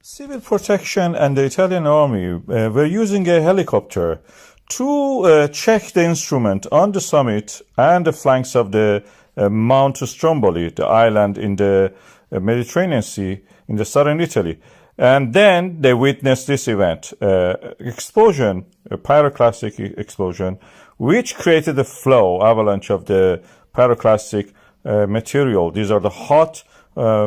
Civil protection and the Italian army were using a helicopter to check the instrument on the summit and the flanks of the Mount Stromboli, the island in the Mediterranean Sea in the southern Italy. And then they witnessed this event, explosion, a pyroclastic explosion, which created a flow, avalanche of the pyroclastic material. These are the hot,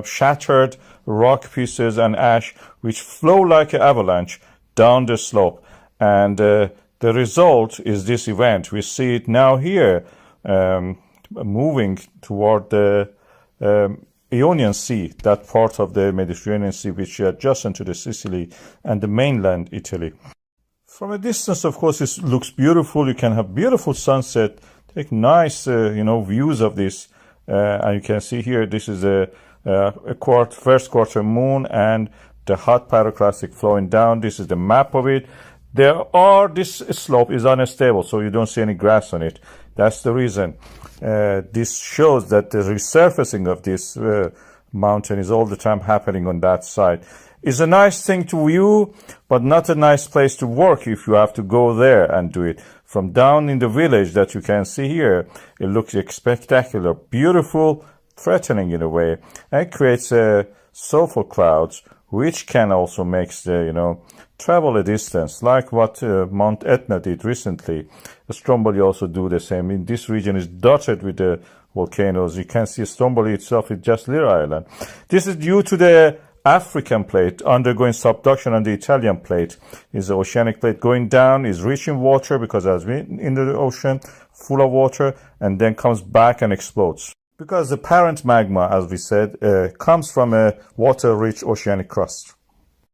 shattered rock pieces and ash which flow like an avalanche down the slope. And the result is this event. We see it now here, moving toward the Ionian Sea, that part of the Mediterranean Sea which is adjacent to the Sicily and the mainland Italy. From a distance, of course, it looks beautiful. You can have beautiful sunset, take nice, views of this. And you can see here, this is a first quarter moon and the hot pyroclastic flowing down. This is the map of it. This slope is unstable, so you don't see any grass on it. That's the reason. This shows that the resurfacing of this mountain is all the time happening on that side. It's a nice thing to view, but not a nice place to work if you have to go there and do it. From down in the village that you can see here, it looks spectacular, beautiful, threatening in a way, and creates sulfur clouds, which can also make the, travel a distance, like what Mount Etna did recently. Stromboli also do the same. In this region is dotted with the volcanoes. You can see Stromboli itself is just little island. This is due to the African plate undergoing subduction on the Italian plate. Is the oceanic plate going down, is rich in water because it has been in the ocean, full of water, and then comes back and explodes. Because the parent magma, as we said, comes from a water-rich oceanic crust.